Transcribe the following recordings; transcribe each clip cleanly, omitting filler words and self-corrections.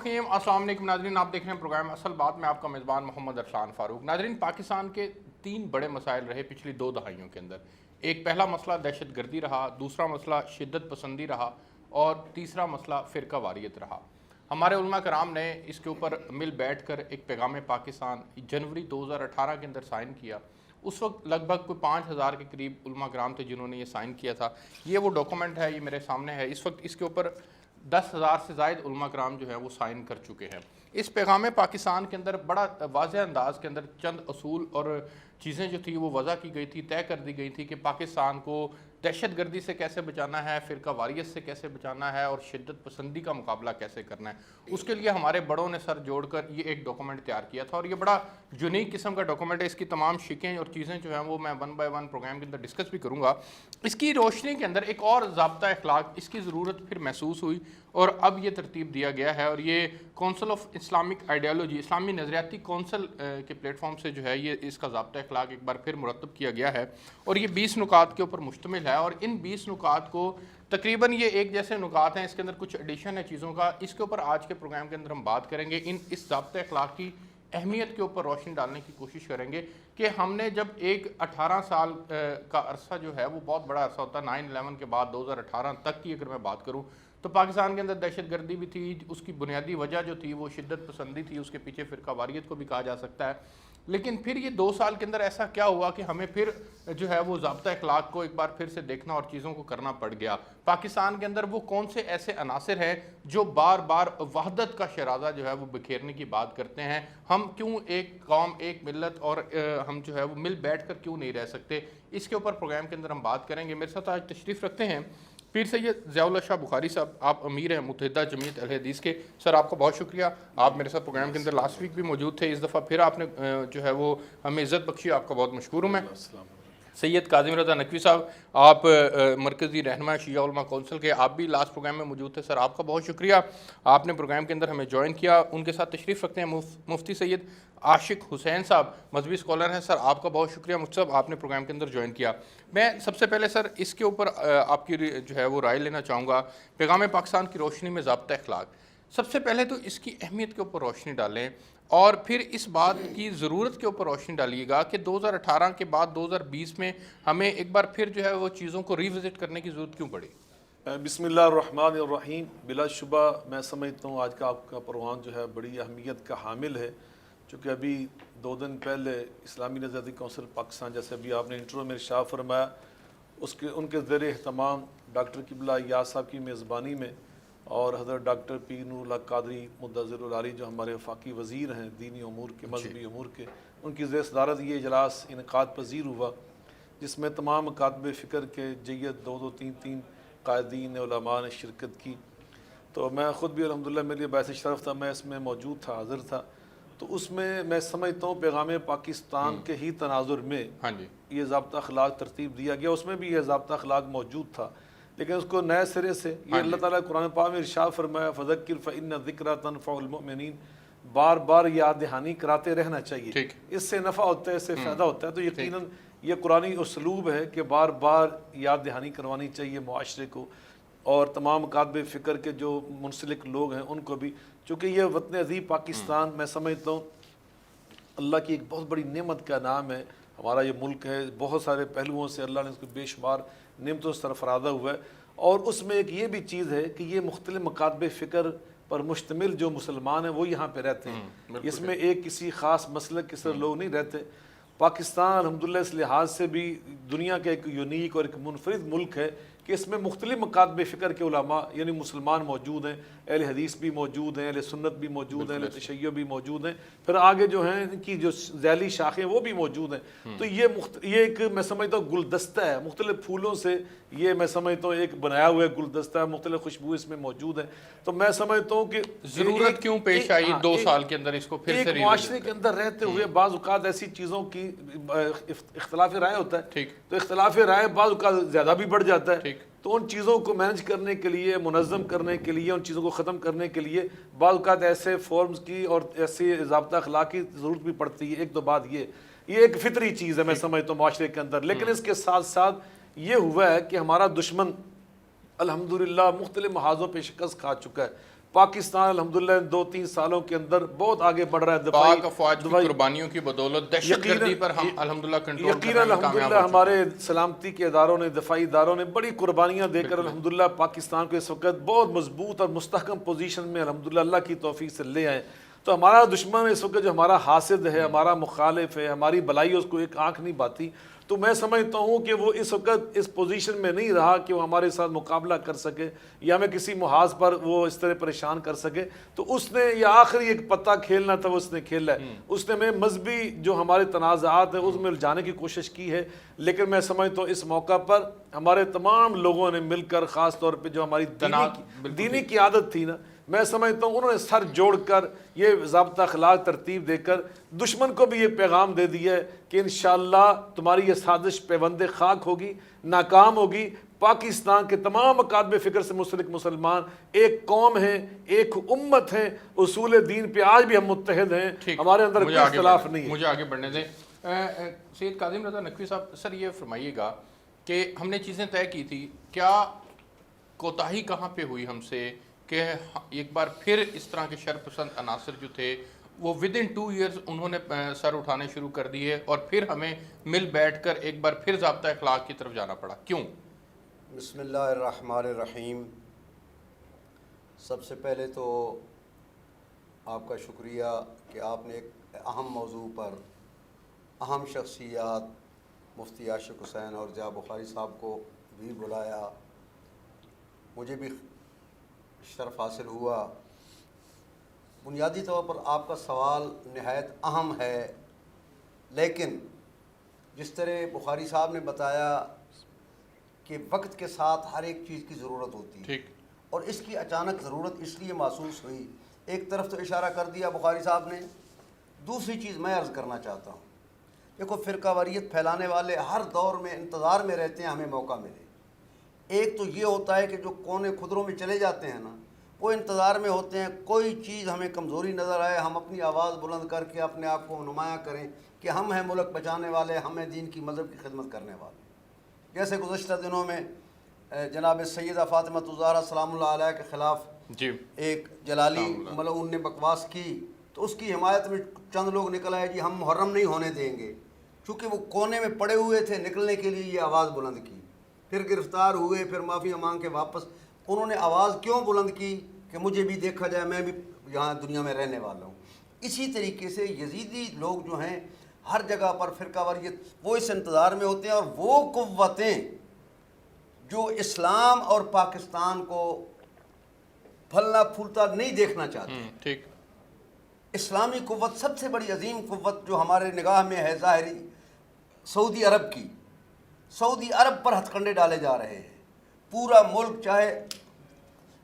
الرحیم السلام علیکم ناظرین، آپ دیکھ رہے ہیں پروگرام اصل بات میں آپ کا میزبان محمد ارسلان فاروق۔ ناظرین، پاکستان کے 3 بڑے مسائل رہے پچھلی 2 دہائیوں کے اندر۔ ایک پہلا مسئلہ دہشت گردی رہا، دوسرا مسئلہ شدت پسندی رہا اور تیسرا مسئلہ فرقہ واریت رہا۔ ہمارے علماء کرام نے اس کے اوپر مل بیٹھ کر ایک پیغام پاکستان جنوری 2018 کے اندر سائن کیا۔ اس وقت لگ بھگ کوئی 5000 کے قریب علماء کرام تھے جنہوں نے یہ سائن کیا تھا۔ یہ وہ ڈاکومنٹ ہے، یہ میرے سامنے ہے۔ اس وقت اس کے اوپر 10,000 سے زائد علماء کرام جو ہے وہ سائن کر چکے ہیں۔ اس پیغام پاکستان کے اندر بڑا واضح انداز کے اندر چند اصول اور چیزیں جو تھی وہ وضع کی گئی تھی، طے کر دی گئی تھی کہ پاکستان کو دہشت گردی سے کیسے بچانا ہے، فرقہ واریت سے کیسے بچانا ہے اور شدت پسندی کا مقابلہ کیسے کرنا ہے۔ اس کے لیے ہمارے بڑوں نے سر جوڑ کر یہ ایک ڈاکومنٹ تیار کیا تھا اور یہ بڑا یونیک قسم کا ڈاکومنٹ ہے۔ اس کی تمام شکیں اور چیزیں جو ہیں وہ میں 1 بائی 1 پروگرام کے اندر ڈسکس بھی کروں گا۔ اس کی روشنی کے اندر ایک اور ضابطہ اخلاق اس کی ضرورت پھر محسوس ہوئی اور اب یہ ترتیب دیا گیا ہے اور یہ کونسل آف اسلامک آئیڈیالوجی، اسلامی نظریاتی کونسل کے پلیٹ فارم سے جو ہے یہ اس کا ضابطہ اخلاق ایک بار پھر مرتب کیا گیا ہے اور یہ 20 نکات کے اوپر مشتمل ہے اور ان 20 نکات کو تقریباً یہ ایک جیسے نکات ہیں، اس کے اندر کچھ ایڈیشن ہے چیزوں کا، اس کے اوپر آج کے پروگرام کے اندر ہم بات کریں گے۔ اس ضابطہ اخلاق کی اہمیت کے اوپر روشنی ڈالنے کی کوشش کریں گے کہ ہم نے جب ایک 18 سال کا عرصہ جو ہے وہ بہت بڑا عرصہ ہوتا ہے، 9/11 کے بعد 2018 تک کی اگر میں بات کروں تو پاکستان کے اندر دہشت گردی بھی تھی، اس کی بنیادی وجہ جو تھی وہ شدت پسندی تھی، اس کے پیچھے فرقہ واریت کو بھی کہا جا سکتا ہے۔ لیکن پھر یہ 2 سال کے اندر ایسا کیا ہوا کہ ہمیں پھر جو ہے وہ ضابطہ اخلاق کو ایک بار پھر سے دیکھنا اور چیزوں کو کرنا پڑ گیا۔ پاکستان کے اندر وہ کون سے ایسے عناصر ہیں جو بار بار وحدت کا شرازہ جو ہے وہ بکھیرنے کی بات کرتے ہیں؟ ہم کیوں ایک قوم، ایک ملت اور ہم جو ہے وہ مل بیٹھ کر کیوں نہیں رہ سکتے؟ اس کے اوپر پروگرام کے اندر ہم بات کریں گے۔ میرے ساتھ آج تشریف رکھتے ہیں پیر سید ضیاء اللہ شاہ بخاری صاحب، آپ امیر ہیں متحدہ جمعیت اہل حدیث کے۔ سر آپ کا بہت شکریہ، آپ میرے ساتھ پروگرام کے اندر لاسٹ ویک بھی موجود تھے، اس دفعہ پھر آپ نے جو ہے وہ ہمیں عزت بخشی، آپ کا بہت مشکور ہوں میں۔ سید کاظم رضا نقوی صاحب، آپ مرکزی رہنما شیعہ علماء کونسل کے، آپ بھی لاسٹ پروگرام میں موجود تھے، سر آپ کا بہت شکریہ، آپ نے پروگرام کے اندر ہمیں جوائن کیا۔ ان کے ساتھ تشریف رکھتے ہیں مفتی سید عاشق حسین صاحب، مذہبی اسکالر ہیں، سر آپ کا بہت شکریہ مفتی صاحب، آپ نے پروگرام کے اندر جوائن کیا۔ میں سب سے پہلے سر اس کے اوپر آپ کی جو ہے وہ رائے لینا چاہوں گا، پیغام پاکستان کی روشنی میں ضابطہ اخلاق۔ سب سے پہلے تو اس کی اہمیت کے اوپر روشنی ڈالیں اور پھر اس بات کی ضرورت کے اوپر روشنی ڈالیے گا کہ 2018 کے بعد 2020 میں ہمیں ایک بار پھر جو ہے وہ چیزوں کو ریوزٹ کرنے کی ضرورت کیوں پڑی؟ بسم اللہ الرحمن الرحیم۔ بلا شبہ میں سمجھتا ہوں آج کا آپ کا پروگرام جو ہے بڑی اہمیت کا حامل ہے، چونکہ ابھی 2 دن پہلے اسلامی نظریاتی کونسل پاکستان، جیسے ابھی آپ نے انٹرو میں ارشاد فرمایا، ان کے زیر اہتمام ڈاکٹر قبلہ یاس صاحب کی میزبانی میں اور حضرت ڈاکٹر پیر نور اللہ قادری مدظر العالی جو ہمارے وفاقی وزیر ہیں دینی امور کے، مذہبی امور کے، ان کی زیر صدارت یہ اجلاس انعقاد پذیر ہوا، جس میں تمام مکاتب فکر کے جید 2-2 3-3 قائدین علماء نے شرکت کی۔ تو میں خود بھی الحمدللہ میرے لیے باعث شرف تھا، میں اس میں موجود تھا، حاضر تھا۔ تو اس میں سمجھتا ہوں پیغام پاکستان کے ہی تناظر میں یہ ضابطہ اخلاق ترتیب دیا گیا، اس میں بھی یہ ضابطہ اخلاق موجود تھا، لیکن اس کو نئے سرے سے یہ اللہ تعالیٰ قرآن پاک میں ارشاد فرمایا فذکر فإن الذکریٰ تنفع المؤمنین، بار بار یاد دہانی کراتے رہنا چاہیے، اس سے نفع ہوتا ہے، اس سے فائدہ ہوتا ہے۔ تو یقیناً یہ قرآنی اسلوب ہے کہ بار بار یاد دہانی کروانی چاہیے معاشرے کو اور تمام مکاتب فکر کے جو منسلک لوگ ہیں ان کو بھی، چونکہ یہ وطن عزیز پاکستان میں سمجھتا ہوں اللہ کی ایک بہت بڑی نعمت کا نام ہے۔ ہمارا یہ ملک ہے، بہت سارے پہلوؤں سے اللہ نے اس کو بے شمار نعمتوں سے سرفرازہ ہوا ہے، اور اس میں ایک یہ بھی چیز ہے کہ یہ مختلف مکاتب فکر پر مشتمل جو مسلمان ہیں وہ یہاں پہ رہتے ہیں، اس میں ایک کسی خاص مسلک کے سر لوگ نہیں رہتے۔ پاکستان الحمدللہ اس لحاظ سے بھی دنیا کا ایک یونیک اور ایک منفرد ملک ہے کہ اس میں مختلف مکاتب فکر کے علماء یعنی مسلمان موجود ہیں، اہل حدیث بھی موجود ہیں، اہل سنت بھی موجود ہیں، اہل تشیع بھی موجود ہیں، پھر آگے جو ہیں ان کی جو ذیلی شاخیں وہ بھی موجود ہیں۔ تو یہ ایک میں سمجھتا ہوں گلدستہ ہے، مختلف پھولوں سے یہ میں سمجھتا ہوں ایک بنایا ہوا گلدستہ ہے، مختلف خوشبو اس میں موجود ہیں۔ تو میں سمجھتا ہوں کہ ضرورت کیوں پیش آئی 2 سال کے اندر اس کو پھر سے ایک معاشرے کے اندر رہتے ہوئے بعض اوقات ایسی چیزوں کی اختلاف رائے ہوتا ہے، تو اختلاف رائے بعض اوقات زیادہ بھی بڑھ جاتا ہے، تو ان چیزوں کو مینج کرنے کے لیے، منظم کرنے کے لیے، ان چیزوں کو ختم کرنے کے لیے بعض اوقات ایسے فورمز کی اور ایسی ضابطہ اخلاق کی ضرورت بھی پڑتی ہے۔ ایک تو بات یہ ایک فطری چیز ہے میں سمجھتا ہوں معاشرے کے اندر، لیکن اس کے ساتھ ساتھ یہ ہوا ہے کہ ہمارا دشمن الحمدللہ مختلف محاذوں پہ شکست کھا چکا ہے۔ پاکستان الحمدللہ ان 2-3 سالوں کے اندر بہت آگے بڑھ رہا ہے پاک افواج کی قربانیوں کی بدولت دہشت گردی پر ہم الحمدللہ کنٹرول یقیناً الحمدللہ ہمارے سلامتی کے اداروں نے، دفاعی اداروں نے بڑی قربانیاں دے کر الحمدللہ پاکستان کو اس وقت بہت مضبوط اور مستحکم پوزیشن میں الحمدللہ اللہ کی توفیق سے لے آئے۔ تو ہمارا دشمن اس وقت جو ہمارا حاسد ہے، ہمارا مخالف ہے، ہماری بلائی اس کو ایک آنکھ نہیں پاتی، تو میں سمجھتا ہوں کہ وہ اس وقت اس پوزیشن میں نہیں رہا کہ وہ ہمارے ساتھ مقابلہ کر سکے یا ہمیں کسی محاذ پر وہ اس طرح پریشان کر سکے۔ تو اس نے یہ آخری ایک پتہ کھیلنا تھا وہ اس نے کھیلا ہے، اس نے ہمیں مذہبی جو ہمارے تنازعات ہیں اس میں الجھانے کی کوشش کی ہے، لیکن میں سمجھتا ہوں اس موقع پر ہمارے تمام لوگوں نے مل کر، خاص طور پہ جو ہماری دینی قیادت تھی نا، میں سمجھتا ہوں انہوں نے سر جوڑ کر یہ ضابطہ اخلاق ترتیب دے کر دشمن کو بھی یہ پیغام دے دیا ہے کہ انشاءاللہ تمہاری یہ سازش پیوند خاک ہوگی، ناکام ہوگی۔ پاکستان کے تمام اکادب فکر سے منسلک مسلمان ایک قوم ہیں، ایک امت ہیں، اصول دین پہ آج بھی ہم متحد ہیں، ہمارے اندر کوئی اختلاف نہیں ہے۔ مجھے آگے بڑھنے دیں سید کاظم رضا نقوی صاحب، سر یہ فرمائیے گا کہ ہم نے چیزیں طے کی تھی، کیا کوتاہی کہاں پہ ہوئی ہم سے کہ ایک بار پھر اس طرح کے شر پسند عناصر جو تھے وہ ودن 2 ایئرز انہوں نے سر اٹھانے شروع کر دیے اور پھر ہمیں مل بیٹھ کر ایک بار پھر ضابطہ اخلاق کی طرف جانا پڑا؟ کیوں؟ بسم اللہ الرحمن الرحیم۔ سب سے پہلے تو آپ کا شکریہ کہ آپ نے ایک اہم موضوع پر اہم شخصیات مفتی عاشق حسین اور ضیاء بخاری صاحب کو بھی بلایا، مجھے بھی شرف حاصل ہوا۔ بنیادی طور پر آپ کا سوال نہایت اہم ہے، لیکن جس طرح بخاری صاحب نے بتایا کہ وقت کے ساتھ ہر ایک چیز کی ضرورت ہوتی ہے، اور اس کی اچانک ضرورت اس لیے محسوس ہوئی، ایک طرف تو اشارہ کر دیا بخاری صاحب نے، دوسری چیز میں عرض کرنا چاہتا ہوں۔ دیکھو، فرقہ واریت پھیلانے والے ہر دور میں انتظار میں رہتے ہیں ہمیں موقع ملے۔ ایک تو یہ ہوتا ہے کہ جو کونے خدروں میں چلے جاتے ہیں نا، وہ انتظار میں ہوتے ہیں کوئی چیز ہمیں کمزوری نظر آئے، ہم اپنی آواز بلند کر کے اپنے آپ کو نمایاں کریں کہ ہم ہیں ملک بچانے والے، ہم ہیں دین کی مذہب کی خدمت کرنے والے۔ جیسے گزشتہ دنوں میں جناب سیدہ فاطمہ الزہرا سلام اللہ علیہ کے خلاف ایک جلالی ملعون نے بکواس کی، تو اس کی حمایت میں چند لوگ نکل آئے، جی ہم محرم نہیں ہونے دیں گے۔ چونکہ وہ کونے میں پڑے ہوئے تھے، نکلنے کے لیے یہ آواز بلند کی، پھر گرفتار ہوئے، پھر معافی مانگ کے واپس۔ انہوں نے آواز کیوں بلند کی؟ کہ مجھے بھی دیکھا جائے، میں بھی یہاں دنیا میں رہنے والا ہوں۔ اسی طریقے سے یزیدی لوگ جو ہیں ہر جگہ پر فرقہ واریت، وہ اس انتظار میں ہوتے ہیں، اور وہ قوتیں جو اسلام اور پاکستان کو پھلنا پھولتا نہیں دیکھنا چاہتے، اسلامی قوت سب سے بڑی عظیم قوت جو ہمارے نگاہ میں ہے ظاہری، سعودی عرب کی، سعودی عرب پر ہتھ کنڈے ڈالے جا رہے ہیں۔ پورا ملک، چاہے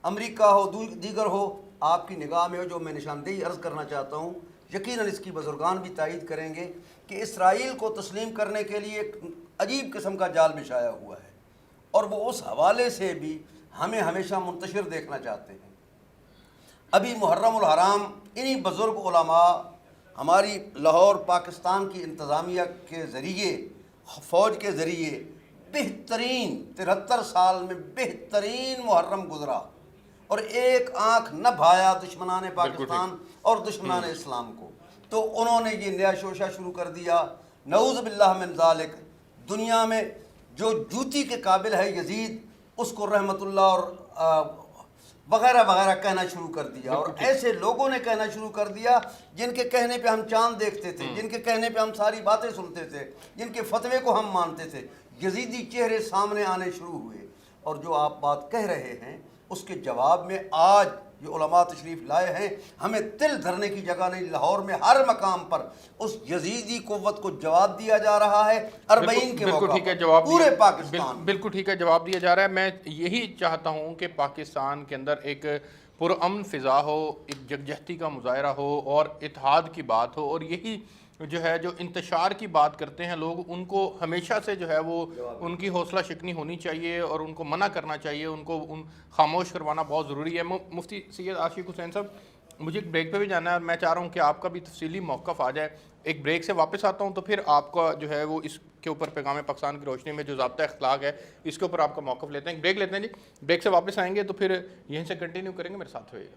امریکہ ہو دیگر ہو، آپ کی نگاہ میں ہو، جو میں نشاندہی عرض کرنا چاہتا ہوں، یقیناً اس کی بزرگان بھی تائید کریں گے کہ اسرائیل کو تسلیم کرنے کے لیے ایک عجیب قسم کا جال بچھایا ہوا ہے، اور وہ اس حوالے سے بھی ہمیں ہمیشہ منتشر دیکھنا چاہتے ہیں۔ ابھی محرم الحرام انہی بزرگ علماء ہماری لاہور پاکستان کی انتظامیہ کے ذریعے، فوج کے ذریعے بہترین 73 سال میں بہترین محرم گزرا، اور ایک آنکھ نہ بھایا دشمنان پاکستان اور دشمنان اسلام کو۔ تو انہوں نے یہ نیا شوشہ شروع کر دیا، نعوذ باللہ من ذالک۔ دنیا میں جو جوتی کے قابل ہے یزید، اس کو رحمت اللہ اور وغیرہ وغیرہ کہنا شروع کر دیا، اور ایسے لوگوں نے کہنا شروع کر دیا جن کے کہنے پہ ہم چاند دیکھتے تھے، جن کے کہنے پہ ہم ساری باتیں سنتے تھے، جن کے فتوے کو ہم مانتے تھے، یزیدی چہرے سامنے آنے شروع ہوئے۔ اور جو آپ بات کہہ رہے ہیں اس کے جواب میں آج جو علماء تشریف لائے ہیں، ہمیں تل دھرنے کی جگہ نہیں، لاہور میں ہر مقام پر اس یزیدی قوت کو جواب دیا جا رہا ہے، 40 کے موقع پر پورے پاکستان۔ بالکل ٹھیک ہے، جواب دیا جا رہا ہے۔ میں یہی چاہتا ہوں کہ پاکستان کے اندر ایک پرامن فضا ہو، ایک یکجہتی کا مظاہرہ ہو اور اتحاد کی بات ہو، اور یہی جو ہے جو انتشار کی بات کرتے ہیں لوگ، ان کو ہمیشہ سے جو ہے وہ ان کی حوصلہ شکنی ہونی چاہیے اور ان کو منع کرنا چاہیے، ان کو خاموش کروانا بہت ضروری ہے۔ مفتی سید عاشق حسین صاحب، مجھے ایک بریک پہ بھی جانا ہے، میں چاہ رہا ہوں کہ آپ کا بھی تفصیلی موقف آ جائے۔ ایک بریک سے واپس آتا ہوں تو پھر آپ کا جو ہے وہ اس کے اوپر پیغام پاکستان کی روشنی میں جو ضابطہ اخلاق ہے اس کے اوپر آپ کا موقف لیتے ہیں۔ ایک بریک لیتے ہیں جی، بریک سے واپس آئیں گے تو پھر یہیں سے کنٹینیو کریں گے، میرے ساتھ ہوئے گا۔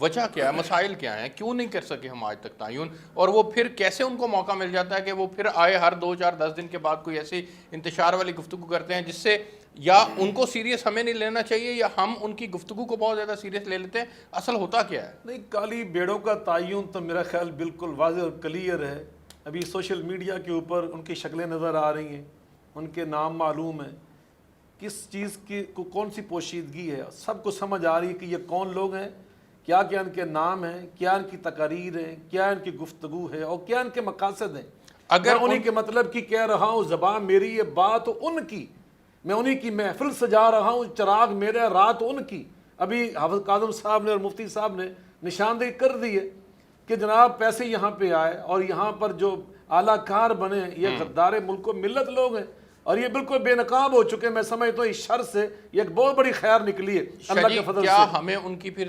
وجہ کیا ہے, مسائل کیا ہیں, کیوں نہیں کر سکے ہم آج تک تعین, اور وہ پھر کیسے ان کو موقع مل جاتا ہے کہ وہ پھر آئے ہر 2 4 10 دن کے بعد کوئی ایسی انتشار والی گفتگو کرتے ہیں جس سے یا ان کو سیریس ہمیں نہیں لینا چاہیے یا ہم ان کی گفتگو کو بہت زیادہ سیریس لے لیتے ہیں. اصل ہوتا کیا ہے؟ نہیں, کالی بیڑوں کا تعین تو میرا خیال بالکل واضح اور کلیئر ہے. ابھی سوشل میڈیا کے اوپر ان کی شکلیں نظر آ رہی ہیں, ان کے نام معلوم ہیں, کس چیز کی کون سی پوشیدگی ہے, سب کو سمجھ آ رہی ہے کہ یہ کون لوگ ہیں, کیا کیا ان کے نام ہیں, کیا ان کی تقاریر ہیں, کیا ان کی گفتگو ہے اور کیا ان کے مقاصد ہیں. اگر میں انہی کے مطلب کی کہہ رہا ہوں, زبان میری یہ بات ان کی, میں انہی کی محفل سجا رہا ہوں, چراغ میرے رات ان کی. ابھی حافظ کاظم صاحب نے اور مفتی صاحب نے نشاندہی کر دی ہے کہ جناب پیسے یہاں پہ آئے اور یہاں پر جو اعلیٰ کار بنے یہ غدار ملک و ملت لوگ ہیں اور یہ بالکل بے نقاب ہو چکے. میں سمجھتا ہوں اس شر سے یہ ایک بہت بڑی خیر نکلی ہے اللہ کے فضل سے. کیا ہمیں ان کی پھر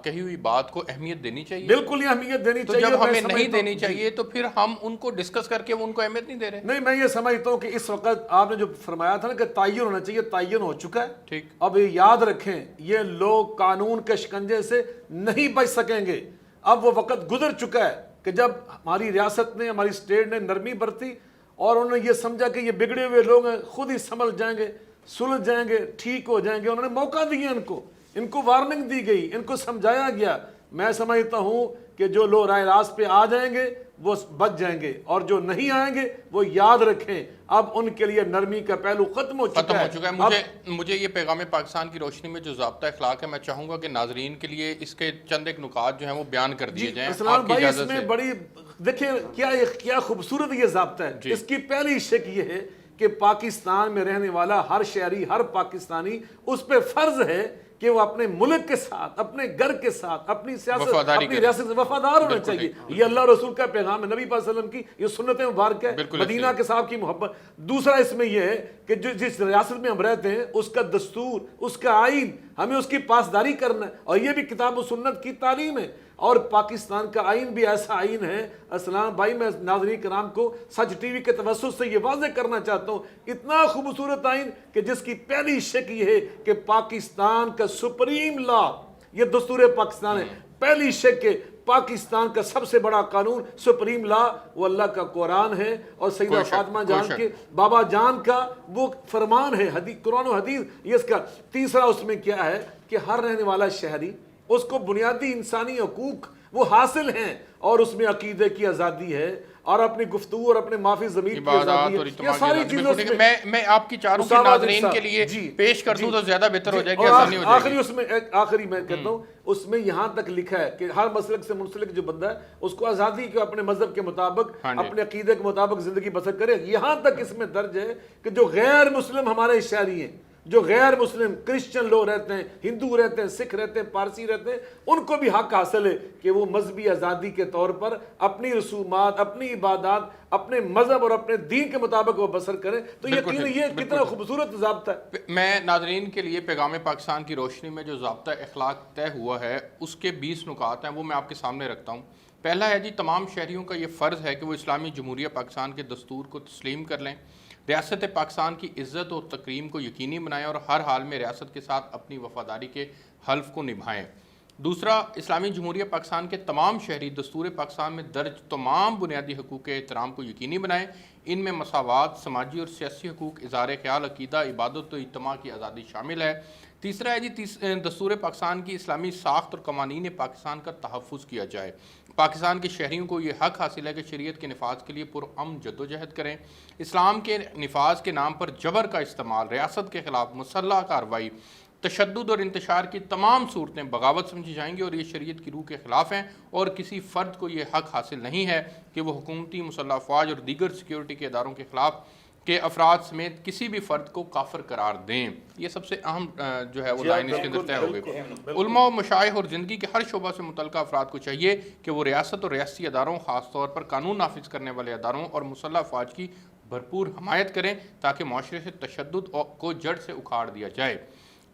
کہی ہوئی بات کو اہمیت دینی چاہیے؟ بالکل یہ اہمیت دینی تو چاہیے. جب ہمیں نہیں دینی چاہیے تو پھر ہم ان کو ڈسکس کر کے ان کو اہمیت نہیں دے رہے. نہیں, میں یہ سمجھتا ہوں کہ اس وقت آپ نے جو فرمایا تھا نا کہ تعین ہونا چاہیے, تعین ہو چکا ہے. ٹھیک, اب یاد رکھیں یہ لوگ قانون کے شکنجے سے نہیں بچ سکیں گے. اب وہ وقت گزر چکا ہے کہ جب ہماری ریاست نے, ہماری اسٹیٹ نے نرمی برتی اور انہوں نے یہ سمجھا کہ یہ بگڑے ہوئے لوگ ہیں, خود ہی سنبھل جائیں گے, سلجھ جائیں گے, ٹھیک ہو جائیں گے. انہوں نے موقع دیا, ان کو وارننگ دی گئی, ان کو سمجھایا گیا. میں سمجھتا ہوں کہ جو لوگ رائے راست پہ آ جائیں گے وہ بچ جائیں گے اور جو نہیں آئیں گے وہ یاد رکھیں اب ان کے لیے نرمی کا پہلو ختم ہو چکا ہے. مجھے یہ پیغام پاکستان کی روشنی میں جو ضابطہ اخلاق ہے میں چاہوں گا کہ ناظرین کے لیے اس کے چند ایک نکات جو ہیں وہ بیان کر دیے جائیں. اسلام بھائی اس میں بڑی دیکھیں کیا خوبصورت یہ ضابطہ ہے. اس کی پہلی شک یہ ہے کہ پاکستان میں رہنے والا ہر شہری, ہر پاکستانی, اس پہ فرض ہے کہ وہ اپنے ملک کے ساتھ, اپنے گھر کے ساتھ, اپنی سیاست, اپنی ریاست سے وفادار ہونا چاہیے. یہ اللہ رسول کا پیغام ہے, نبی پاک صلی اللہ علیہ وسلم کی یہ سنت مبارک ہے, مدینہ کے صاحب کی محبت. دوسرا اس میں یہ ہے کہ جس ریاست میں ہم رہتے ہیں اس کا دستور, اس کا آئین, ہمیں اس کی پاسداری کرنا ہے اور یہ بھی کتاب و سنت کی تعلیم ہے. اور پاکستان کا آئین بھی ایسا آئین ہے. اسلام بھائی میں ناظرین کرام کو سچ ٹی وی کے توسط سے یہ واضح کرنا چاہتا ہوں, اتنا خوبصورت آئین کہ جس کی پہلی شک یہ ہے کہ پاکستان کا سپریم لا, یہ دستور پاکستان ہے. پہلی شک کہ پاکستان کا سب سے بڑا قانون, سپریم لا, وہ اللہ کا قرآن ہے اور سیدہ فاطمہ جان کے بابا جان کا وہ فرمان ہے, قرآن و حدیث. یہ اس کا تیسرا اس میں کیا ہے کہ ہر رہنے والا شہری اس کو بنیادی انسانی حقوق وہ حاصل ہیں اور اس میں عقیدے کی آزادی ہے اور اپنی گفتگو اور اپنے معافی ضمیر کی آزادی ہے. یہ ساری چیزیں میں آپ کی چاروں کے ناظرین کے لیے پیش کر دوں تو زیادہ بہتر ہو جائے گی, آسانی ہو جائے گی. اس میں آخری میں کہتا ہوں, اس میں یہاں تک لکھا ہے کہ ہر مسلک سے منسلک جو بندہ ہے اس کو آزادی کہ اپنے مذہب کے مطابق, اپنے عقیدے کے مطابق زندگی بسر کرے. یہاں تک اس میں درج ہے کہ جو غیر مسلم ہمارے شہری ہیں, جو غیر مسلم کرسچن لوگ رہتے ہیں, ہندو رہتے ہیں, سکھ رہتے ہیں, پارسی رہتے ہیں, ان کو بھی حق حاصل ہے کہ وہ مذہبی آزادی کے طور پر اپنی رسومات, اپنی عبادات, اپنے مذہب اور اپنے دین کے مطابق وہ بسر کریں. تو یقیناً یہ کتنا خوبصورت ضابطہ ہے. میں ناظرین کے لیے پیغام پاکستان کی روشنی میں جو ضابطہ اخلاق طے ہوا ہے اس کے 20 نکات ہیں, وہ میں آپ کے سامنے رکھتا ہوں. پہلا ہے جی, تمام شہریوں کا یہ فرض ہے کہ وہ اسلامی جمہوریہ پاکستان کے دستور کو تسلیم کر لیں, ریاست پاکستان کی عزت اور تکریم کو یقینی بنائیں اور ہر حال میں ریاست کے ساتھ اپنی وفاداری کے حلف کو نبھائیں. دوسرا, اسلامی جمہوریہ پاکستان کے تمام شہری دستور پاکستان میں درج تمام بنیادی حقوق کے احترام کو یقینی بنائیں. ان میں مساوات, سماجی اور سیاسی حقوق, اظہار خیال, عقیدہ, عبادت و اجتماع کی آزادی شامل ہے. تیسرا ہے جی, دستور پاکستان کی اسلامی ساخت اور قوانین پاکستان کا تحفظ کیا جائے. پاکستان کے شہریوں کو یہ حق حاصل ہے کہ شریعت کے نفاذ کے لیے پرامن جدوجہد کریں. اسلام کے نفاذ کے نام پر جبر کا استعمال, ریاست کے خلاف مسلح کارروائی, تشدد اور انتشار کی تمام صورتیں بغاوت سمجھی جائیں گی اور یہ شریعت کی روح کے خلاف ہیں اور کسی فرد کو یہ حق حاصل نہیں ہے کہ وہ حکومتی, مسلح افواج اور دیگر سیکیورٹی کے اداروں کے خلاف کہ افراد سمیت کسی بھی فرد کو کافر قرار دیں. یہ سب سے اہم جو ہے وہ لائن اس کے اندر طے ہو گئی. علماء و مشائخ اور زندگی کے ہر شعبہ سے متعلقہ افراد کو چاہیے کہ وہ ریاست اور ریاستی اداروں, خاص طور پر قانون نافذ کرنے والے اداروں اور مسلح افواج کی بھرپور حمایت کریں تاکہ معاشرے سے تشدد کو جڑ سے اکھاڑ دیا جائے.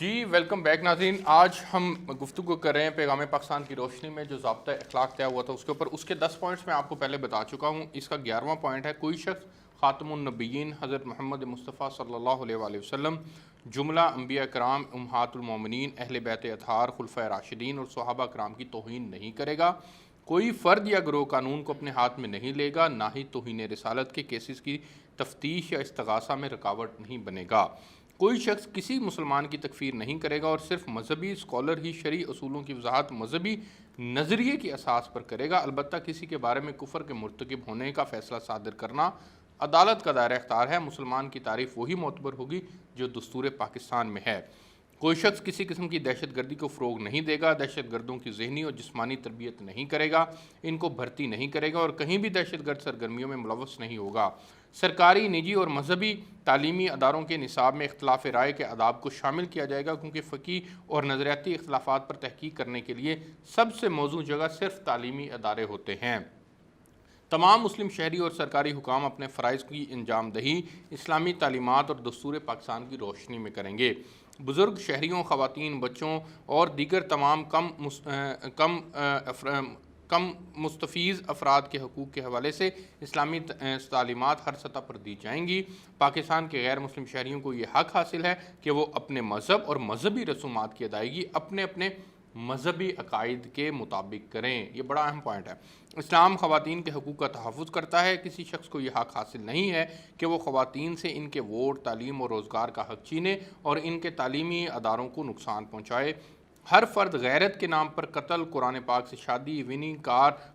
جی ویلکم بیک ناظرین. آج ہم گفتگو کر رہے ہیں پیغام پاکستان کی روشنی میں جو ضابطہ اخلاق طے ہوا تھا اس کے اوپر. اس کے 10 پوائنٹس میں آپ کو پہلے بتا چکا ہوں. اس کا 11واں پوائنٹ ہے کوئی شخص خاتم النبیین حضرت محمد مصطفیٰ صلی اللہ علیہ وآلہ وسلم، جملہ انبیاء کرام، امہات المومنین، اہل بیت اطہار، خلفائے راشدین اور صحابہ کرام کی توہین نہیں کرے گا. کوئی فرد یا گروہ قانون کو اپنے ہاتھ میں نہیں لے گا، نہ ہی توہین رسالت کے کیسز کی تفتیش یا استغاثہ میں رکاوٹ نہیں بنے گا. کوئی شخص کسی مسلمان کی تکفیر نہیں کرے گا اور صرف مذہبی اسکالر ہی شرعی اصولوں کی وضاحت مذہبی نظریے کی اساس پر کرے گا. البتہ کسی کے بارے میں کفر کے مرتکب ہونے کا فیصلہ صادر کرنا عدالت کا دائرہ اختیار ہے. مسلمان کی تعریف وہی معتبر ہوگی جو دستور پاکستان میں ہے. کوئی شخص کسی قسم کی دہشت گردی کو فروغ نہیں دے گا، دہشت گردوں کی ذہنی اور جسمانی تربیت نہیں کرے گا، ان کو بھرتی نہیں کرے گا اور کہیں بھی دہشت گرد سرگرمیوں میں ملوث نہیں ہوگا. سرکاری، نجی اور مذہبی تعلیمی اداروں کے نصاب میں اختلاف رائے کے آداب کو شامل کیا جائے گا، کیونکہ فقہی اور نظریاتی اختلافات پر تحقیق کرنے کے لیے سب سے موزوں جگہ صرف تعلیمی ادارے ہوتے ہیں. تمام مسلم شہری اور سرکاری حکام اپنے فرائض کی انجام دہی اسلامی تعلیمات اور دستور پاکستان کی روشنی میں کریں گے. بزرگ شہریوں، خواتین، بچوں اور دیگر تمام کم مستفیض افراد کے حقوق کے حوالے سے اسلامی تعلیمات ہر سطح پر دی جائیں گی. پاکستان کے غیر مسلم شہریوں کو یہ حق حاصل ہے کہ وہ اپنے مذہب اور مذہبی رسومات کی ادائیگی اپنے اپنے مذہبی عقائد کے مطابق کریں. یہ بڑا اہم پوائنٹ ہے. اسلام خواتین کے حقوق کا تحفظ کرتا ہے. کسی شخص کو یہ حق حاصل نہیں ہے کہ وہ خواتین سے ان کے ووٹ، تعلیم اور روزگار کا حق چھینے اور ان کے تعلیمی اداروں کو نقصان پہنچائے. ہر فرد غیرت کے نام پر قتل، قرآن پاک سے شادی، وننگ،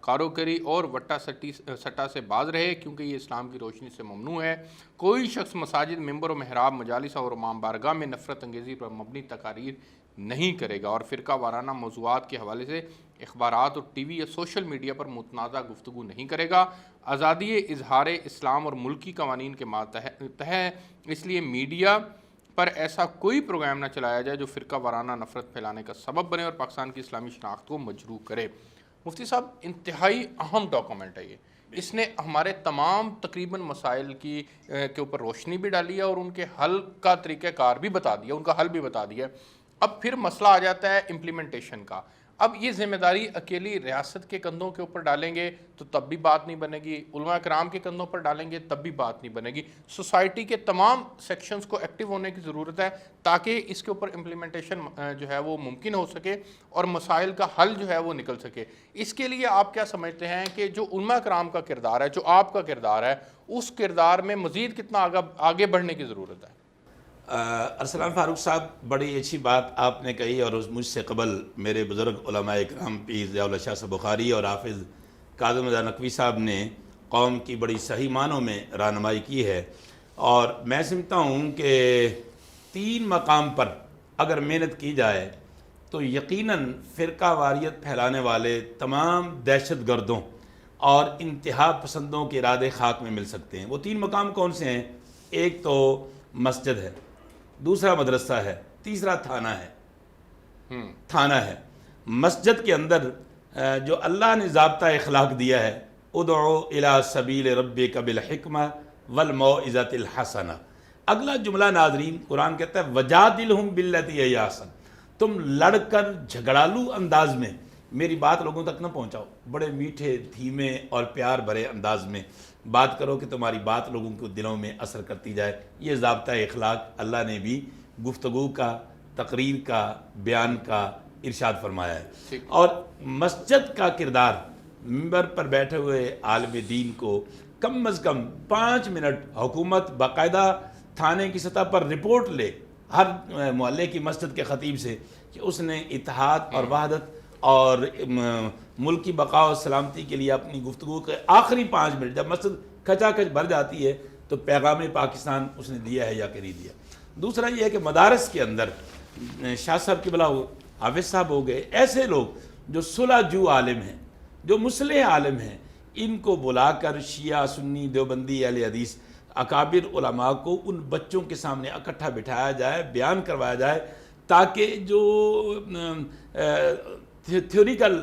کاروکری اور وٹا سٹا سے باز رہے، کیونکہ یہ اسلام کی روشنی سے ممنوع ہے. کوئی شخص مساجد، ممبر و محراب، مجالس اور امام بارگاہ میں نفرت انگیزی پر مبنی تقاریر نہیں کرے گا اور فرقہ وارانہ موضوعات کے حوالے سے اخبارات اور ٹی وی یا سوشل میڈیا پر متنازع گفتگو نہیں کرے گا. آزادی اظہار اسلام اور ملکی قوانین کے ماتحت ہے، اس لیے میڈیا پر ایسا کوئی پروگرام نہ چلایا جائے جو فرقہ وارانہ نفرت پھیلانے کا سبب بنے اور پاکستان کی اسلامی شناخت کو مجروح کرے. مفتی صاحب، انتہائی اہم ڈاکومنٹ ہے یہ. اس نے ہمارے تمام تقریباً مسائل کے اوپر روشنی بھی ڈالی ہے اور ان کے حل کا طریقہ کار بھی بتا دیا، ان کا حل بھی بتا دیا. اب پھر مسئلہ آ جاتا ہے امپلیمنٹیشن کا. اب یہ ذمہ داری اکیلی ریاست کے کندھوں کے اوپر ڈالیں گے تو تب بھی بات نہیں بنے گی، علماء کرام کے کندھوں پر ڈالیں گے تب بھی بات نہیں بنے گی. سوسائٹی کے تمام سیکشنز کو ایکٹیو ہونے کی ضرورت ہے تاکہ اس کے اوپر امپلیمنٹیشن جو ہے وہ ممکن ہو سکے اور مسائل کا حل جو ہے وہ نکل سکے. اس کے لیے آپ کیا سمجھتے ہیں کہ جو علماء کرام کا کردار ہے، جو آپ کا کردار ہے، اس کردار میں مزید کتنا آگے بڑھنے کی ضرورت ہے؟ ارسلان فاروق صاحب، بڑی اچھی بات آپ نے کہی اور مجھ سے قبل میرے بزرگ علماء اکرام پیر ضیاء اللہ شاہ صاحب بخاری اور حافظ کاظم رضا نقوی صاحب نے قوم کی بڑی صحیح معنوں میں رہنمائی کی ہے. اور میں سمجھتا ہوں کہ 3 مقام پر اگر محنت کی جائے تو یقیناً فرقہ واریت پھیلانے والے تمام دہشت گردوں اور انتہا پسندوں کے ارادے خاک میں مل سکتے ہیں. وہ 3 مقام کون سے ہیں؟ ایک تو مسجد ہے، دوسرا مدرسہ ہے، تیسرا تھانہ ہے. مسجد کے اندر جو اللہ نے ضابطہ اخلاق دیا ہے، ادعو الی سبیل ربک بالحکمہ والموعظۃ الحسنہ. اگلا جملہ ناظرین، قرآن کہتا ہے وجادلہم باللتی ہی احسن. تم لڑ کر جھگڑالو انداز میں میری بات لوگوں تک نہ پہنچاؤ، بڑے میٹھے، دھیمے اور پیار بھرے انداز میں بات کرو کہ تمہاری بات لوگوں کے دلوں میں اثر کرتی جائے. یہ ضابطہ اخلاق اللہ نے بھی گفتگو کا، تقریر کا، بیان کا ارشاد فرمایا ہے. اور مسجد کا کردار، ممبر پر بیٹھے ہوئے عالم دین کو کم از کم 5 منٹ حکومت باقاعدہ تھانے کی سطح پر رپورٹ لے ہر محلے کی مسجد کے خطیب سے کہ اس نے اتحاد اور وحدت اور ملک کی بقا و سلامتی کے لیے اپنی گفتگو کے آخری 5 منٹ، جب مسجد کھچا کھچ بھر جاتی ہے تو پیغام پاکستان اس نے دیا ہے یا کہ نہیں دیا. دوسرا یہ ہے کہ مدارس کے اندر شاہ صاحب کی بلا حافظ صاحب ہو گئے، ایسے لوگ جو صلح جو عالم ہیں، جو مصلح عالم ہیں، ان کو بلا کر شیعہ، سنی، دیوبندی، اہل حدیث اکابر علماء کو ان بچوں کے سامنے اکٹھا بٹھایا جائے، بیان کروایا جائے، تاکہ جو تھیوریکل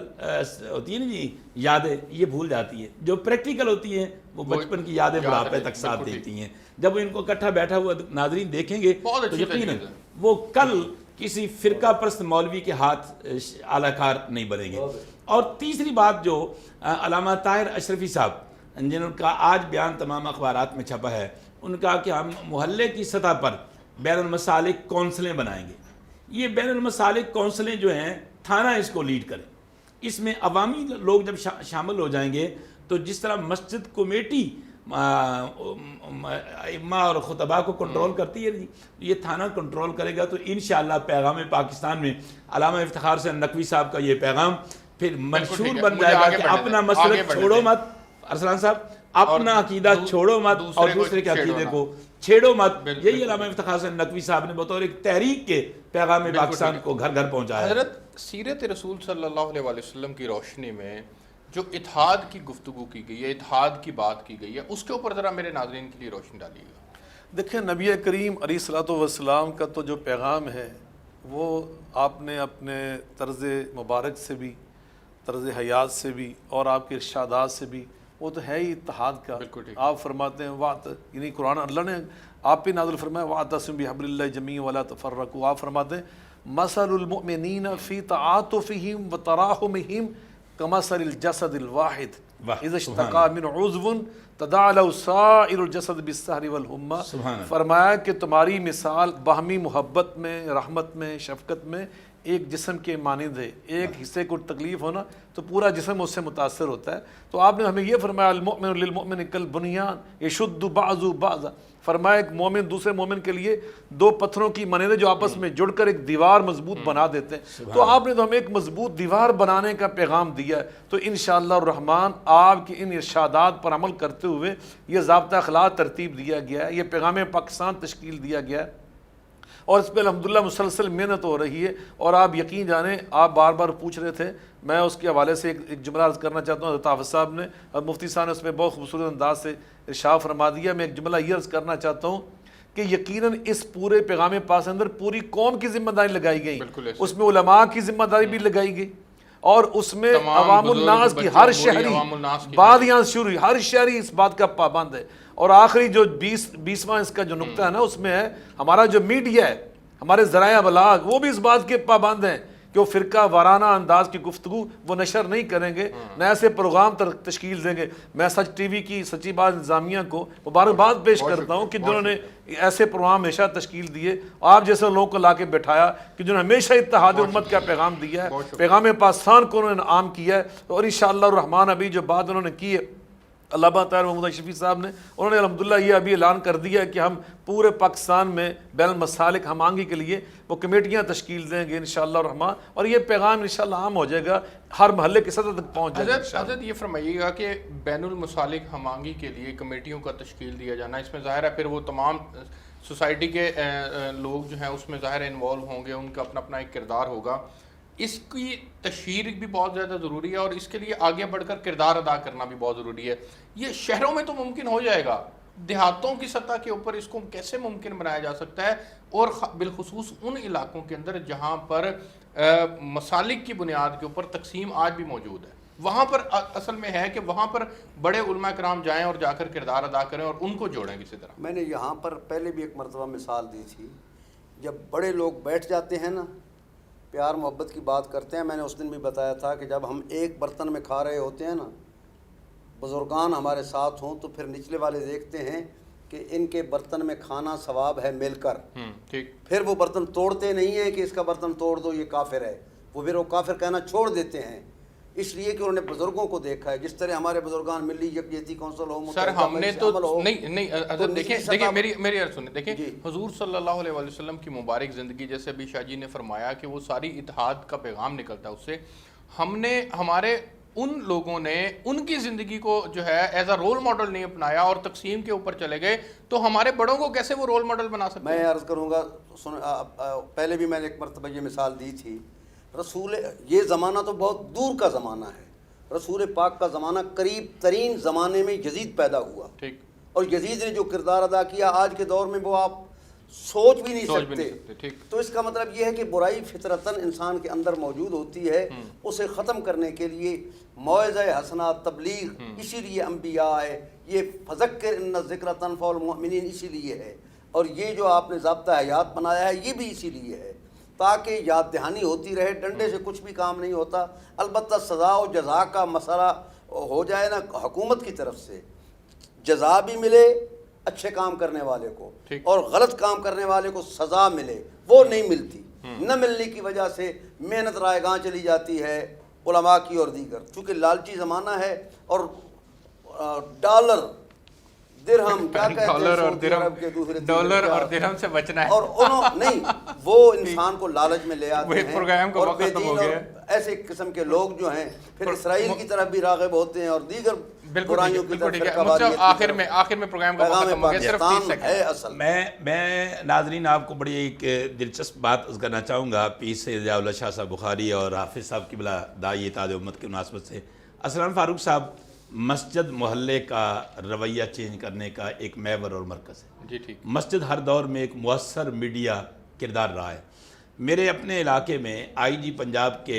ہوتی ہیں جی یادیں، یہ بھول جاتی ہیں. جو پریکٹیکل ہوتی ہیں وہ بچپن کی یادیں بڑھاپے تک ساتھ دیتی ہیں. جب وہ ان کو اکٹھا بیٹھا ہوا ناظرین دیکھیں گے تو یقیناً وہ کل کسی فرقہ پرست مولوی کے ہاتھ اعلی کار نہیں بنیں گے۔ اور تیسری بات جو علامہ طاہر اشرفی صاحب جن کا آج بیان تمام اخبارات میں چھپا ہے، ان کا کہ ہم محلے کی سطح پر بین المسالک کونسلیں بنائیں گے۔ یہ بین المسالک کونسلیں جو ہیں تھانہ اس کو لیڈ کریں، اس میں عوامی لوگ جب شامل ہو جائیں گے تو جس طرح مسجد کمیٹی ائمہ اور خطباء کو کنٹرول کرتی ہے، یہ تھانہ کنٹرول کرے گا، تو انشاءاللہ پیغام پاکستان میں علامہ افتخار حسین نقوی صاحب کا یہ پیغام پھر منشور بن جائے گا کہ اپنا مسلک چھوڑو مت، ارسلان صاحب اپنا عقیدہ چھوڑو مت اور دوسرے کے عقیدے کو چھیڑو مت۔ یہی علامہ افتخار حسین نقوی صاحب نے بطور ایک تحریک کے پیغام پاکستان کو گھر گھر پہنچایا ہے۔ حضرت سیرت رسول صلی اللہ علیہ وسلم کی روشنی میں جو اتحاد کی گفتگو کی گئی ہے، اتحاد کی بات کی گئی ہے، اس کے اوپر ذرا میرے ناظرین کے لیے روشنی ڈالیے گا۔ دیکھیں نبی کریم علیہ الصلوۃ والسلام کا تو جو پیغام ہے وہ آپ نے اپنے طرز مبارک سے بھی، طرز حیات سے بھی اور آپ کے ارشادات سے بھی، وہ تو ہے ہی اتحاد کا۔ آپ فرماتے ہیں وعد، یعنی قرآن اللہ نے آپ پہ نازل فرمایا وَاعْتَصِمُوا بِحَبْلِ اللَّهِ جَمِيعًا وَلَا تَفَرَّقُوا۔ آپ فرماتے ہیں مَثَلُ الْمُؤْمِنِينَ فِي تَعَاطُفِهِمْ وَتَرَاحُمِهِمْ كَمَثَلِ الْجَسَدِ الْوَاحِدِ إِذَا اشْتَكَىٰ مِنْ عُضْوٍ تَدَاعَىٰ لَهُ سَائِرُ الْجَسَدِ بِالسَّهْرِ وَالْحُمَّىٰ۔ فرمایا کہ تمہاری مثال باہمی محبت میں، رحمت میں، شفقت میں ایک جسم کے مانند ہے، ایک حصے کو تکلیف ہونا تو پورا جسم اس سے متاثر ہوتا ہے۔ تو آپ نے ہمیں یہ فرمایا المؤمن للمؤمن کالبنیان یشد بعضہ بعضا، فرمایا ایک مومن دوسرے مومن کے لیے دو پتھروں کی مانند ہے جو آپس میں جڑ کر ایک دیوار مضبوط بنا دیتے ہیں۔ تو آپ نے تو ہمیں ایک مضبوط دیوار بنانے کا پیغام دیا ہے، تو انشاءاللہ الرحمن آپ کی ان ارشادات پر عمل کرتے ہوئے یہ ضابطہ اخلاق ترتیب دیا گیا ہے، یہ پیغام پاکستان تشکیل دیا گیا ہے، اور اس پہ الحمدللہ مسلسل محنت ہو رہی ہے۔ اور آپ یقین جانیں، آپ بار بار پوچھ رہے تھے، میں اس کے حوالے سے ایک جملہ عرض کرنا چاہتا ہوں۔ حضرت حافظ صاحب نے اور مفتی صاحب نے اس میں بہت خوبصورت انداز سے ارشاد فرما دیا۔ میں ایک جملہ یہ عرض کرنا چاہتا ہوں کہ یقیناً اس پورے پیغام پاس اندر پوری قوم کی ذمہ داری لگائی گئی، اس میں علماء کی ذمہ داری بھی لگائی گئی، اور اس میں عوام الناس کی، ہر شہری، بعد یہاں شروع ہر شہری اس بات کا پابند ہے۔ اور آخری جو 20واں اس کا جو نقطہ ہے نا، اس میں ہے ہمارا جو میڈیا ہے، ہمارے ذرائع ابلاغ، وہ بھی اس بات کے پابند ہیں کہ وہ فرقہ وارانہ انداز کی گفتگو وہ نشر نہیں کریں گے، نہ ایسے پروگرام تشکیل دیں گے۔ میں سچ ٹی وی کی سچی بات انتظامیہ کو مبارکباد پیش کرتا ہوں کہ جنہوں نے ایسے پروگرام ہمیشہ تشکیل دیے، آپ جیسے لوگوں کو لا کے بٹھایا، کہ جنہوں نے ہمیشہ اتحاد امت کا پیغام دیا ہے، پیغام پاکستان کو انہوں نے عام کیا ہے۔ اور انشاءاللہ الرحمن ابھی جو بات انہوں نے کی ہے علامہ طاہر محمود شفیع صاحب نے، انہوں نے الحمدللہ یہ ابھی اعلان کر دیا ہے کہ ہم پورے پاکستان میں بین المسالک ہم آہنگی کے لیے وہ کمیٹیاں تشکیل دیں گے انشاءاللہ الرحمن، اور یہ پیغام انشاءاللہ عام ہو جائے گا، ہر محلے کی سطح تک پہنچ جائے گا۔ حضرت یہ فرمائیے گا کہ بین المسالک ہم آہنگی کے لیے کمیٹیوں کا تشکیل دیا جانا، اس میں ظاہر ہے پھر وہ تمام سوسائٹی کے لوگ جو ہیں اس میں ظاہر انوالو ہوں گے، ان کا اپنا اپنا ایک کردار ہوگا، اس کی تشہیر بھی بہت زیادہ ضروری ہے، اور اس کے لیے آگے بڑھ کر کردار ادا کرنا بھی بہت ضروری ہے۔ یہ شہروں میں تو ممکن ہو جائے گا، دیہاتوں کی سطح کے اوپر اس کو کیسے ممکن بنایا جا سکتا ہے، اور بالخصوص ان علاقوں کے اندر جہاں پر مسالک کی بنیاد کے اوپر تقسیم آج بھی موجود ہے، وہاں پر اصل میں ہے کہ وہاں پر بڑے علماء کرام جائیں اور جا کر کردار ادا کریں اور ان کو جوڑیں کسی طرح۔ میں نے یہاں پر پہلے بھی ایک مرتبہ مثال دی تھی، جب بڑے لوگ بیٹھ جاتے ہیں نا، پیار محبت کی بات کرتے ہیں، میں نے اس دن بھی بتایا تھا کہ جب ہم ایک برتن میں کھا رہے ہوتے ہیں نا، بزرگان ہمارے ساتھ ہوں، تو پھر نچلے والے دیکھتے ہیں کہ ان کے برتن میں کھانا ثواب ہے مل کر، پھر وہ برتن توڑتے نہیں ہیں کہ اس کا برتن توڑ دو یہ کافر ہے، وہ پھر وہ کافر کہنا چھوڑ دیتے ہیں، اس لیے کہ انہوں نے بزرگوں کو دیکھا ہے۔ جس طرح ہمارے بزرگان ملی یکجہتی کونسل ہو، سر ہم نے تو نہیں حضرت دیکھیں میری عرض سنیں، دیکھیں حضور صلی اللہ علیہ وسلم کی مبارک زندگی، جیسے ابھی شاہ جی نے فرمایا کہ وہ ساری اتحاد کا پیغام نکلتا ہے اس سے، ہم نے ہمارے ان لوگوں نے ان کی زندگی کو جو ہے ایز اے رول ماڈل نہیں اپنایا اور تقسیم کے اوپر چلے گئے، تو ہمارے بڑوں کو کیسے وہ رول ماڈل بنا سکتے ہیں؟ میں عرض کروں گا، پہلے بھی میں نے ایک مرتبہ یہ مثال دی تھی، رسول، یہ زمانہ تو بہت دور کا زمانہ ہے، رسول پاک کا زمانہ قریب ترین زمانے میں یزید پیدا ہوا، اور یزید نے جو کردار ادا کیا آج کے دور میں وہ آپ سوچ بھی نہیں سکتے۔ تو اس کا مطلب یہ ہے کہ برائی فطرتاً انسان کے اندر موجود ہوتی ہے، اسے ختم کرنے کے لیے موعظہ حسنہ، تبلیغ، اسی لیے انبیاء ہے، یہ فذکر ان الذکر تنفع المؤمنین اسی لیے ہے، اور یہ جو آپ نے ضابطہ حیات بنایا ہے یہ بھی اسی لیے ہے تاکہ یاد دہانی ہوتی رہے. ڈنڈے سے کچھ بھی کام نہیں ہوتا. البتہ سزا و جزا کا مسئلہ ہو جائے نا حکومت کی طرف سے, جزا بھی ملے اچھے کام کرنے والے کو اور غلط کام کرنے والے کو سزا ملے, وہ نہیں ملتی. نہ ملنے کی وجہ سے محنت رائے گاں چلی جاتی ہے علماء کی اور دیگر. چونکہ لالچی زمانہ ہے اور ڈالر درہم کیا کہتے ہیں سعودی عرب کے دوسرے ڈالر اور درہم سے بچنا ہے, اور انہوں نہیں وہ انسان کو لالچ میں لے آتے ہیں. پروگرام کا وقت ختم ہو گیا ہے. ایسے قسم کے لوگ جو ہیں پھر اسرائیل کی طرف بھی راغب ہوتے ہیں اور دیگر برائیوں کی طرف. آخر میں پروگرام کا وقت ختم ہو گیا, صرف 30 سیکنڈ ہے اصل. میں ناظرین آپ کو بڑی ایک دلچسپ بات کرنا چاہوں گا پیر سید ضیاء اللہ شاہ صاحب بخاری اور حافظ صاحب کی بلا داعی اتحاد امت کی مناسبت سے. ارسلان فاروق صاحب مسجد محلے کا رویہ چینج کرنے کا ایک محور اور مرکز ہے. جی ٹھیک. مسجد ہر دور میں ایک مؤثر میڈیا کردار رہا ہے. میرے اپنے علاقے میں آئی جی پنجاب کے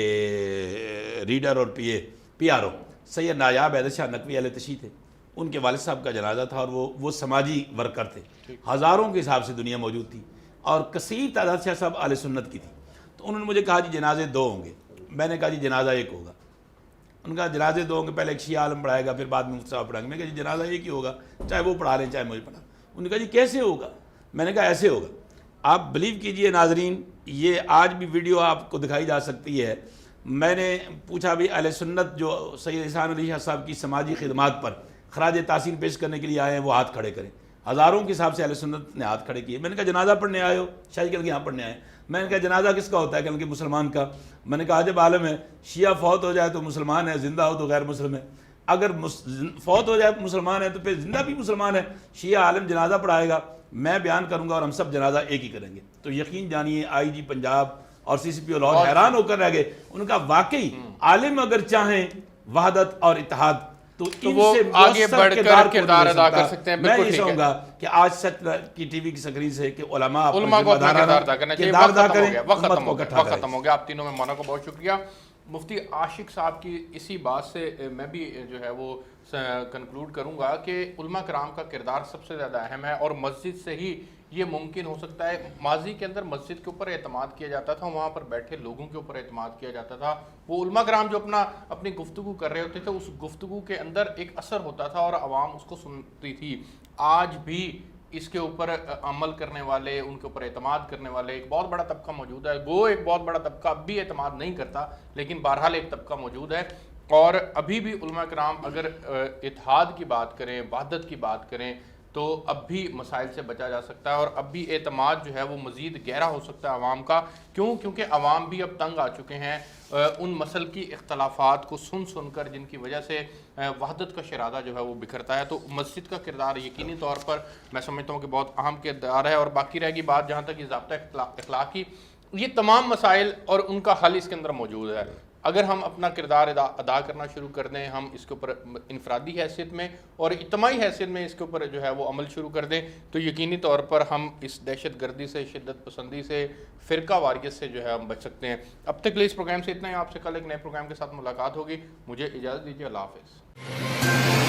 ریڈر اور پی آر او سید نایاب حیدر شاہ نقوی اہل تشیع تھے. ان کے والد صاحب کا جنازہ تھا اور وہ سماجی ورکر تھے. ہزاروں کے حساب سے دنیا موجود تھی اور کثیر تعداد شاہ صاحب اہل سنت کی تھی. تو انہوں نے مجھے کہا جی جنازے 2 ہوں گے. میں نے کہا جی جنازہ 1 ہوگا. ان کا جنازے 2 ہوں گے, پہلے ایک شیعہ عالم پڑھائے گا پھر بعد میں مفتی صاحب پڑھائیں گے. میں نے کہا جی جنازہ 1 ہی ہوگا, چاہے وہ پڑھا لیں چاہے مجھے پڑھا. انہوں نے کہا جی کیسے ہوگا؟ میں نے کہا ایسے ہوگا. آپ بلیو کیجئے ناظرین, یہ آج بھی ویڈیو آپ کو دکھائی جا سکتی ہے. میں نے پوچھا بھی اہل سنت جو سید احسان علی شاہ صاحب کی سماجی خدمات پر خراج تحسین پیش کرنے کے لیے آئے ہیں وہ ہاتھ کھڑے کریں. ہزاروں کے حساب سے اہل سنت نے ہاتھ کھڑے کیے. میں نے کہا جنازہ پڑھنے آئے ہو؟ شاہ جی کہنے یہاں پڑھنے آئے. میں نے کہا جنازہ کس کا ہوتا ہے؟ کہنے کہ مسلمان کا. میں نے کہا عجب عالم ہے, شیعہ فوت ہو جائے تو مسلمان ہے, زندہ ہو تو غیر مسلم ہے. اگر فوت ہو جائے مسلمان ہے تو پھر زندہ بھی مسلمان ہے. شیعہ عالم جنازہ پڑھائے گا, میں بیان کروں گا اور ہم سب جنازہ ایک ہی کریں گے. تو یقین جانیے آئی جی پنجاب اور سی سی پی او لاہور حیران ہو کر رہ گئے. ان کا واقعی عالم اگر چاہیں وحدت اور اتحاد تو وہ آگے بڑھ کر کردار ادا کر سکتے ہیں. میں یہ چاہوں گا کہ آج سچ کی ٹی وی کی سکرین سے کہ علماء کو اپنا کردار ادا کرنا چاہیے. وقت ختم ہو گیا. آپ تینوں مہمانوں کو بہت شکریہ. مفتی عاشق صاحب کی اسی بات سے میں بھی جو ہے وہ کنکلوڈ کروں گا کہ علماء کرام کا کردار سب سے زیادہ اہم ہے اور مسجد سے ہی یہ ممکن ہو سکتا ہے. ماضی کے اندر مسجد کے اوپر اعتماد کیا جاتا تھا, وہاں پر بیٹھے لوگوں کے اوپر اعتماد کیا جاتا تھا. وہ علماء کرام جو اپنی گفتگو کر رہے ہوتے تھے, اس گفتگو کے اندر ایک اثر ہوتا تھا اور عوام اس کو سنتی تھی. آج بھی اس کے اوپر عمل کرنے والے, ان کے اوپر اعتماد کرنے والے ایک بہت بڑا طبقہ موجود ہے. وہ ایک بہت بڑا طبقہ اب بھی اعتماد نہیں کرتا, لیکن بہرحال ایک طبقہ موجود ہے. اور ابھی بھی علماء کرام اگر اتحاد کی بات کریں, وحدت کی بات کریں, تو اب بھی مسائل سے بچا جا سکتا ہے اور اب بھی اعتماد جو ہے وہ مزید گہرا ہو سکتا ہے عوام کا. کیونکہ عوام بھی اب تنگ آ چکے ہیں ان مسل کی اختلافات کو سن کر, جن کی وجہ سے وحدت کا شرادہ جو ہے وہ بکھرتا ہے. تو مسجد کا کردار یقینی طور پر میں سمجھتا ہوں کہ بہت اہم کردار ہے. اور باقی رہ گی بات جہاں تک یہ ضابطہ اخلاقی, یہ تمام مسائل اور ان کا حل اس کے اندر موجود ہے. اگر ہم اپنا کردار ادا کرنا شروع کر دیں, ہم اس کے اوپر انفرادی حیثیت میں اور اجتماعی حیثیت میں اس کے اوپر جو ہے وہ عمل شروع کر دیں, تو یقینی طور پر ہم اس دہشت گردی سے, شدت پسندی سے, فرقہ واریت سے جو ہے ہم بچ سکتے ہیں. اب تک لیے اس پروگرام سے اتنا ہی. آپ سے کل ایک نئے پروگرام کے ساتھ ملاقات ہوگی. مجھے اجازت دیجیے. اللہ حافظ.